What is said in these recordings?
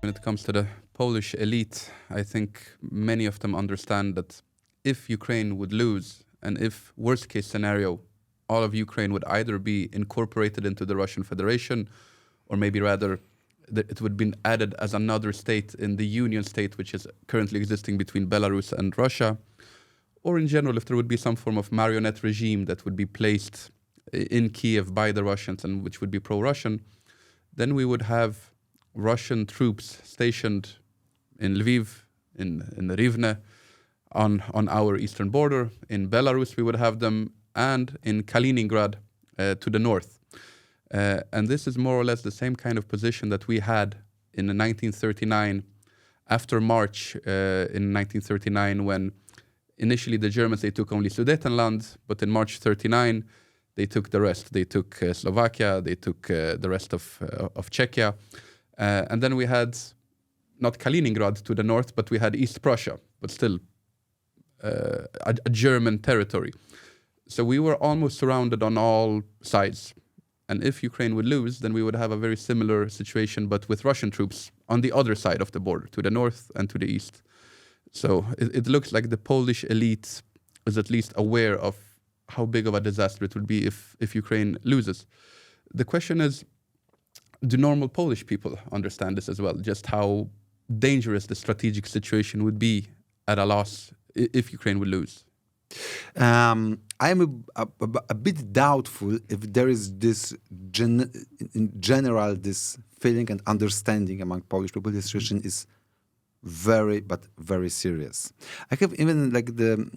When it comes to the Polish elite, I think many of them understand that if Ukraine would lose, and if worst case scenario, all of Ukraine would either be incorporated into the Russian Federation, or maybe rather that it would be added as another state in the union state which is currently existing between Belarus and Russia, or in general if there would be some form of marionette regime that would be placed in Kiev by the Russians and which would be pro-Russian, then we would have Russian troops stationed in Lviv, in Rivne, on our eastern border. In Belarus we would have them, and in Kaliningrad to the north. And this is more or less the same kind of position that we had in 1939, after March in 1939, when initially the Germans, they took only Sudetenland, but in March 39, they took the rest. They took Slovakia, they took the rest of Czechia. And then we had not Kaliningrad to the north, but we had East Prussia, but still a German territory. So we were almost surrounded on all sides. And if Ukraine would lose, then we would have a very similar situation, but with Russian troops on the other side of the border, to the north and to the east. So it looks like the Polish elite is at least aware of how big of a disaster it would be if Ukraine loses. The question is, do normal Polish people understand this as well? Just how dangerous the strategic situation would be at a loss if Ukraine would lose? I'm a bit doubtful if there is this in general this feeling and understanding among Polish people. This situation is very serious. I have even like the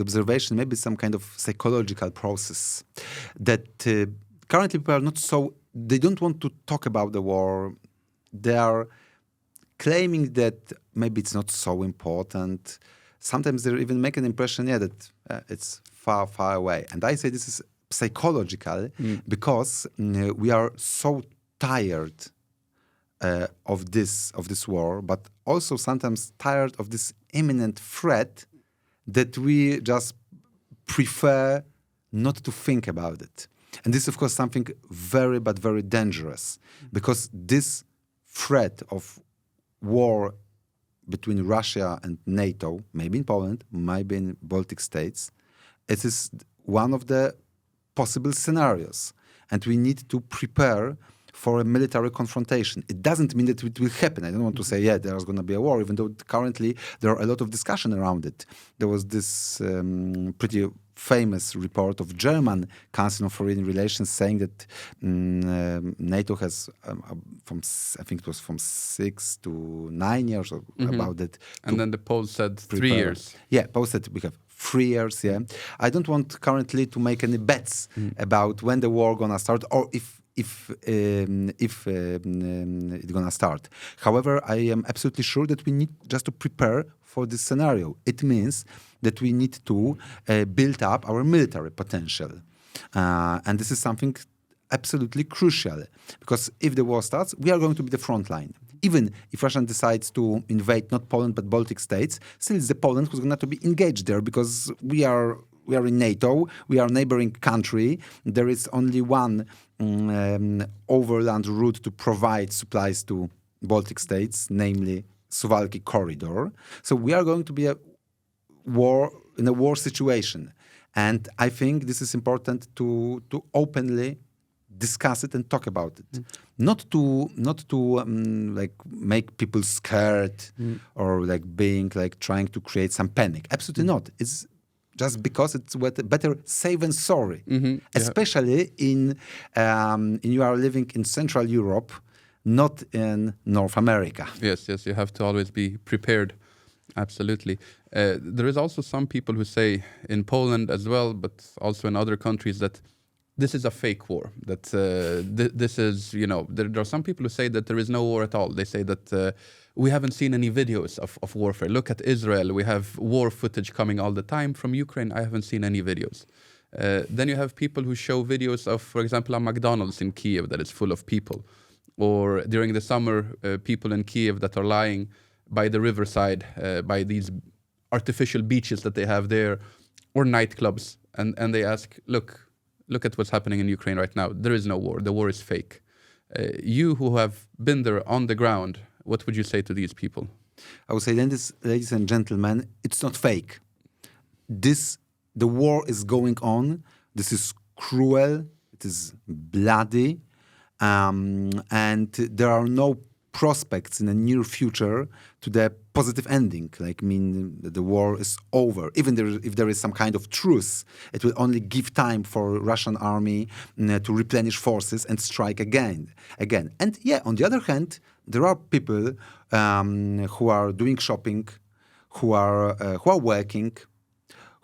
observation, maybe some kind of psychological process that currently people are not so. They don't want to talk about the war. They are claiming that maybe it's not so important. Sometimes they even make an impression, that it's far away. And I say this is psychological because we are so tired of this war, but also sometimes tired of this imminent threat that we just prefer not to think about it. And this is, of course, something very dangerous, because this threat of war between Russia and NATO, maybe in Poland, maybe in Baltic states, it is one of the possible scenarios. And we need to prepare for a military confrontation. It doesn't mean that it will happen. I don't want to say, there's going to be a war, even though currently there are a lot of discussion around it. There was this pretty famous report of German Council of Foreign Relations saying that NATO has, I think it was from 6 to 9 years about that. And then the Poles said 3 years. Yeah, Poles said we have 3 years, I don't want currently to make any bets about when the war gonna start or if it's gonna start. However, I am absolutely sure that we need just to prepare for this scenario. It means that we need to build up our military potential. And this is something absolutely crucial, because if the war starts, we are going to be the front line. Even if Russia decides to invade not Poland but Baltic states, still it's the Poland who's going to have to be engaged there, because we are in NATO, we are a neighboring country. There is only one overland route to provide supplies to Baltic states, namely Suwalki corridor. So we are going to be in a war situation. And I think this is important to openly discuss it and talk about it. Not to like make people scared or like being like trying to create some panic. Absolutely not. It's just because it's better safe than sorry. Especially in you are living in Central Europe, not in North America. Yes, you have to always be prepared. Absolutely. There is also some people who say, in Poland as well, but also in other countries, that this is a fake war. That this is, there are some people who say that there is no war at all. They say that we haven't seen any videos of warfare. Look at Israel. We have war footage coming all the time. From Ukraine, I haven't seen any videos. Then you have people who show videos of, for example, a McDonald's in Kiev that is full of people. Or during the summer, people in Kiev that are lying by the riverside, by these artificial beaches that they have there, or nightclubs. And they ask, look at what's happening in Ukraine right now. There is no war. The war is fake. You who have been there on the ground what would you say to these people? I would say, ladies and gentlemen, it's not fake. The war is going on. This is cruel. It is bloody. And there are no prospects in the near future to the positive ending. Like, the war is over. Even if there is some kind of truce, it will only give time for Russian army to replenish forces and strike again. And yeah, on the other hand, there are people who are doing shopping, who are working,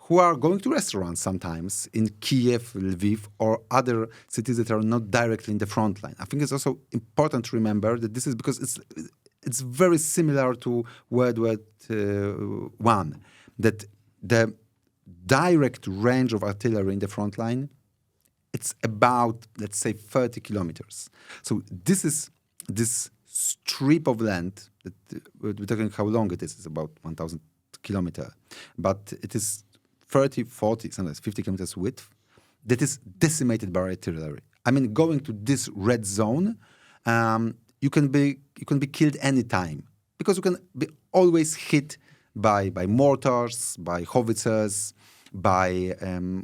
who are going to restaurants sometimes in Kiev, Lviv, or other cities that are not directly in the front line. I think it's also important to remember that this is because it's very similar to World War I, that the direct range of artillery in the front line, it's about, let's say, 30 kilometers. So this strip of land, that we're talking how long it is, it's about 1,000 kilometers, but it is 30, 40, sometimes 50 kilometers width, that is decimated by artillery. Going to this red zone, you can be killed anytime, because you can be always hit by mortars, by howitzers, by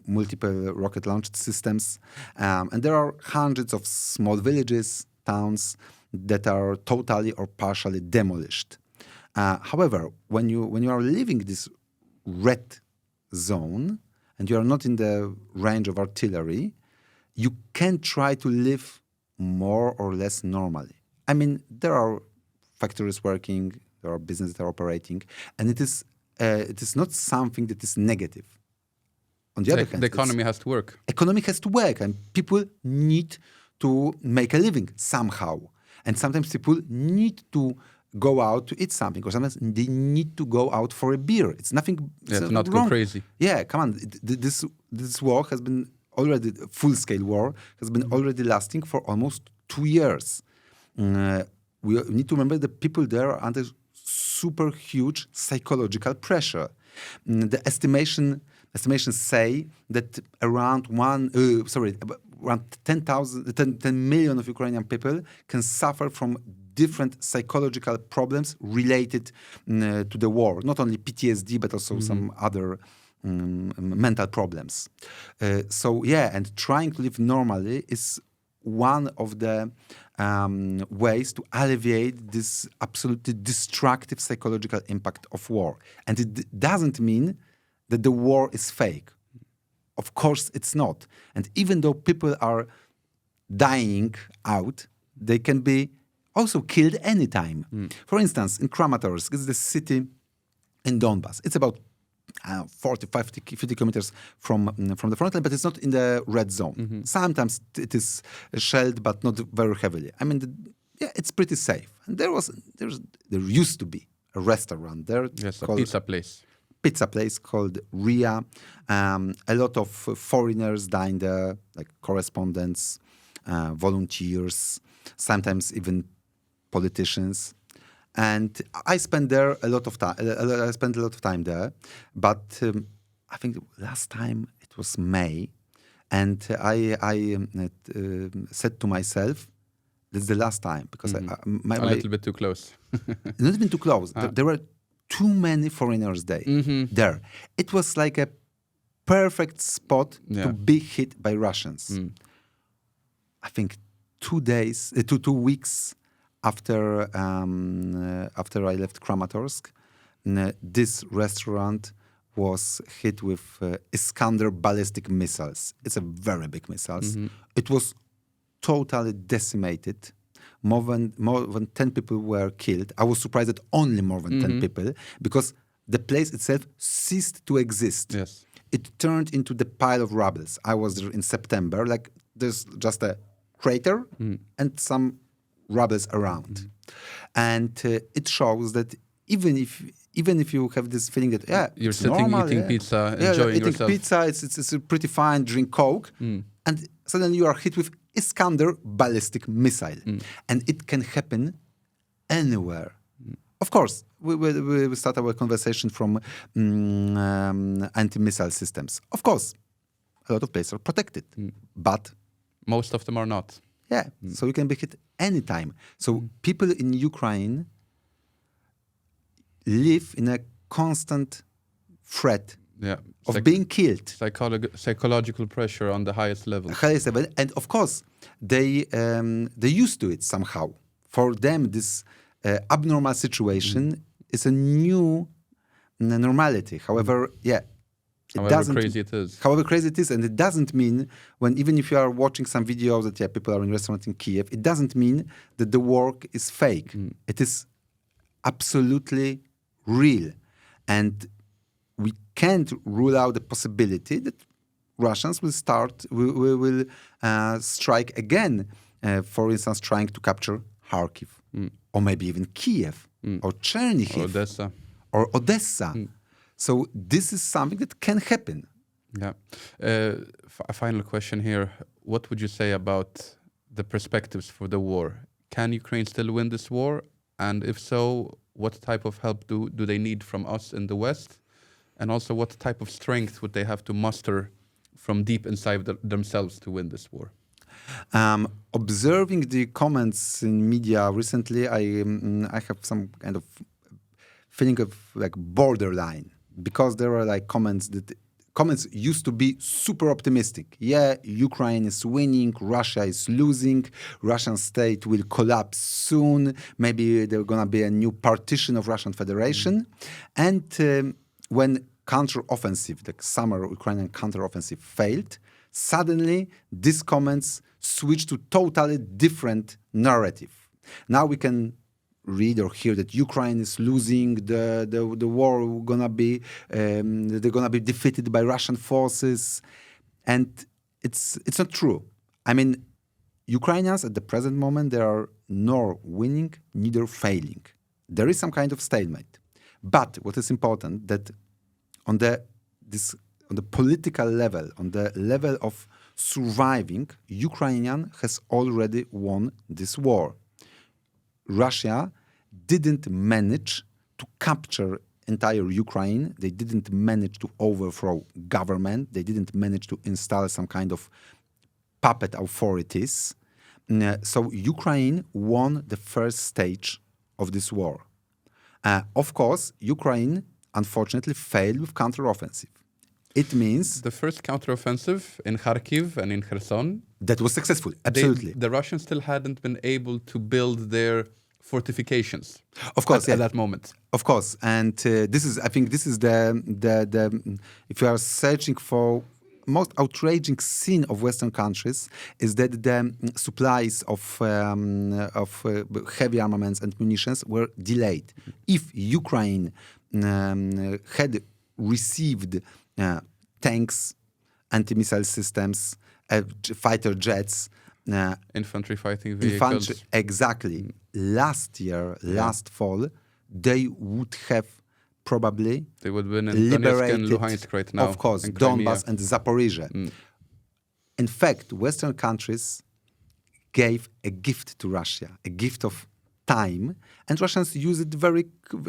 multiple rocket launched systems. And there are hundreds of small villages, towns that are totally or partially demolished. However, when you are leaving this red zone and you are not in the range of artillery, you can try to live more or less normally. There are factories working, there are businesses that are operating, and it is not something that is negative. On the other hand, the economy has to work. Economy has to work, and people need to make a living somehow. And sometimes people need to go out to eat something, or sometimes they need to go out for a beer. It's nothing. To not go crazy. Yeah, come on. This war has been already, full-scale war has been already lasting for almost 2 years. We need to remember that people there are under super huge psychological pressure. The estimations say that around 10 million of Ukrainian people can suffer from different psychological problems related to the war. Not only PTSD, but also some other mental problems. And trying to live normally is one of the ways to alleviate this absolutely destructive psychological impact of war. And it doesn't mean that the war is fake. Of course it's not. And even though people are dying out, they can be also killed anytime. For instance, in Kramatorsk, it's the city in Donbass. It's about 40, 50 kilometers from the front line, but it's not in the red zone. Sometimes it is shelled, but not very heavily. It's pretty safe. And there used to be a restaurant there. Yes, a pizza place called Ria. A lot of foreigners dine there, like correspondents, volunteers, sometimes even politicians. And I spent there a lot of time. I spent a lot of time there, but I think last time it was May, and I said to myself, "This is the last time," because a little bit too close. Not even too close. There were too many foreigners there. It was like a perfect spot to be hit by Russians. I think 2 weeks after I left Kramatorsk, this restaurant was hit with Iskander ballistic missiles. It's a very big missiles. It was totally decimated. More than 10 people were killed. I was surprised that only more than 10 people, because the place itself ceased to exist. Yes. It turned into the pile of rubble. I was there in September. Like, there's just a crater and some rubbles around. And it shows that even if you have this feeling that you're it's sitting normal, eating pizza, enjoying eating yourself. pizza, it's pretty fine. Drink Coke, and suddenly you are hit with Iskander ballistic missile, and it can happen anywhere. Of course, we start our conversation from anti-missile systems. Of course, a lot of places are protected, but most of them are not. so you can be hit anytime. So people in Ukraine live in a constant threat Yeah. of being killed. Psychological pressure on the highest level. Highest level. And of course, they used to it somehow. For them, this abnormal situation is a new normality. However, However crazy it is. However crazy it is, and it doesn't mean even if you are watching some videos that people are in restaurants in Kiev, it doesn't mean that the work is fake. It is absolutely real, and we can't rule out the possibility that Russians will strike again. For instance, trying to capture Kharkiv, or maybe even Kiev, or Chernihiv, or Odessa. So this is something that can happen. Yeah. A final question here. What would you say about the perspectives for the war? Can Ukraine still win this war? And if so, what type of help do they need from us in the West? And also, what type of strength would they have to muster from deep inside themselves to win this war? Observing the comments in media recently, I have some kind of feeling of like borderline, because there are like comments used to be super optimistic. Yeah, Ukraine is winning, Russia is losing, Russian state will collapse soon. Maybe there's gonna be a new partition of Russian Federation. And when counteroffensive, the summer Ukrainian counteroffensive failed, suddenly these comments switched to totally different narrative. Now we can read or hear that Ukraine is losing the war, they're gonna be defeated by Russian forces, and it's not true. I mean, Ukrainians at the present moment, they are nor winning, neither failing. There is some kind of stalemate. But what is important that on the political level, on the level of surviving, Ukrainian has already won this war. Russia didn't manage to capture entire Ukraine. They didn't manage to overthrow government. They didn't manage to install some kind of puppet authorities. So Ukraine won the first stage of this war. Of course, Ukraine unfortunately failed with counteroffensive. It means the first counteroffensive in Kharkiv and in Kherson, that was successful. Absolutely, the Russians still hadn't been able to build their fortifications. Of course, at that moment. Of course, and I think this is the if you are searching for most outraging sin of Western countries, is that the supplies of heavy armaments and munitions were delayed. If Ukraine had received tanks, anti-missile systems, fighter jets, infantry fighting vehicles. Exactly. Last fall, they would have probably they would have been in Donetsk and Luhansk right now. Of course, Donbas and Zaporizhia. In fact, Western countries gave a gift to Russia, a gift of time, and Russians use it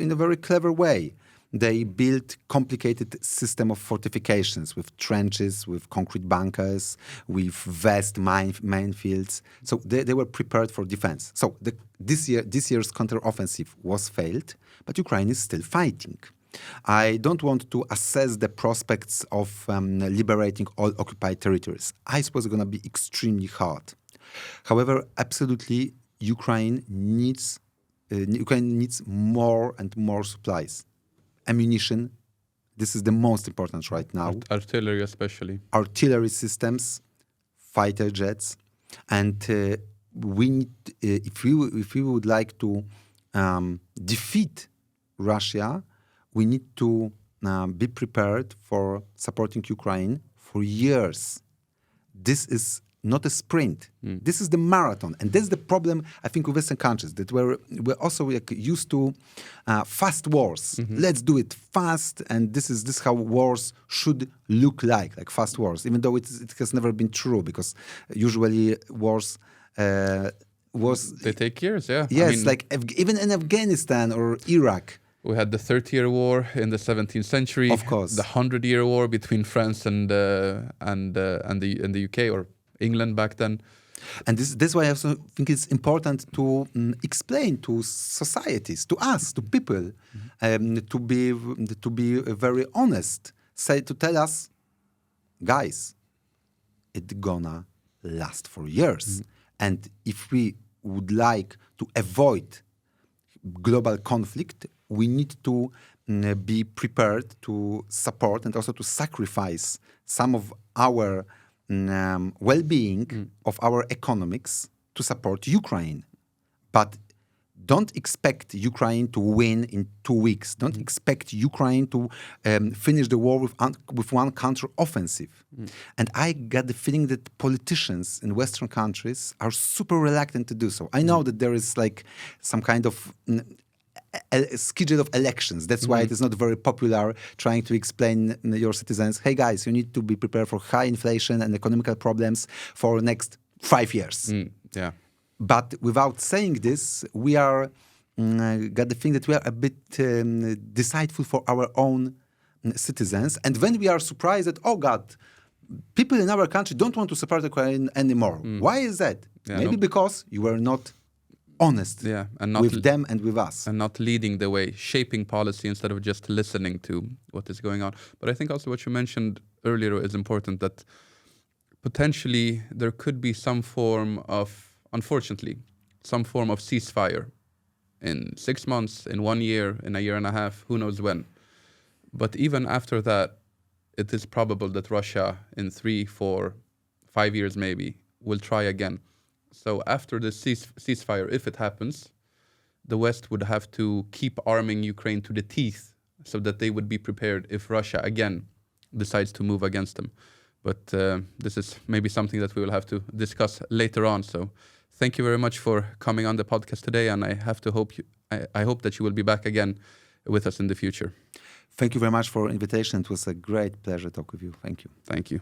in a very clever way. They built complicated system of fortifications with trenches, with concrete bunkers, with vast minefields. So they were prepared for defense. So this year's counteroffensive was failed, but Ukraine is still fighting. I don't want to assess the prospects of liberating all occupied territories. I suppose it's going to be extremely hard. However, absolutely, Ukraine needs more and more supplies. Ammunition, this is the most important right now. Artillery especially. Artillery systems, fighter jets. And we need, if we would like to defeat Russia, we need to be prepared for supporting Ukraine for years. This is not a sprint. This is the marathon. And that's the problem, I think, with Western countries, that we're also used to fast wars. Let's do it fast, and this is how wars should look like fast wars, even though it has never been true, because usually wars... they take years, yeah. Yes, even in Afghanistan or Iraq. We had the 30-year war in the 17th century. Of course. The 100-year war between France and the UK, or England back then. And this why I also think it's important to explain to societies, to us, to people, to be very honest, to tell us, guys, it's gonna last for years. And if we would like to avoid global conflict, we need to be prepared to support and also to sacrifice some of our well-being of our economics to support Ukraine. But don't expect Ukraine to win in 2 weeks. Don't expect Ukraine to finish the war with one counter-offensive. And I got the feeling that politicians in Western countries are super reluctant to do so. I know that there is like some kind of a schedule of elections. That's why it is not very popular trying to explain your citizens, hey guys, you need to be prepared for high inflation and economical problems for the next 5 years. Yeah. But without saying this, we are got the thing that we are a bit deceitful for our own citizens. And when we are surprised that, oh God, people in our country don't want to support Ukraine anymore. Why is that? Yeah, Maybe because you were not honest and with them and with us. And not leading the way, shaping policy instead of just listening to what is going on. But I think also what you mentioned earlier is important, that potentially there could be some form of, unfortunately, some form of ceasefire in 6 months, in 1 year, in a year and a half, who knows when. But even after that, it is probable that Russia in 3, 4, 5 years maybe will try again. So after the ceasefire, if it happens, the West would have to keep arming Ukraine to the teeth so that they would be prepared if Russia again decides to move against them. But this is maybe something that we will have to discuss later on. So thank you very much for coming on the podcast today, and I hope that you will be back again with us in the future. Thank you very much for the invitation. It was a great pleasure to talk with you. Thank you. Thank you.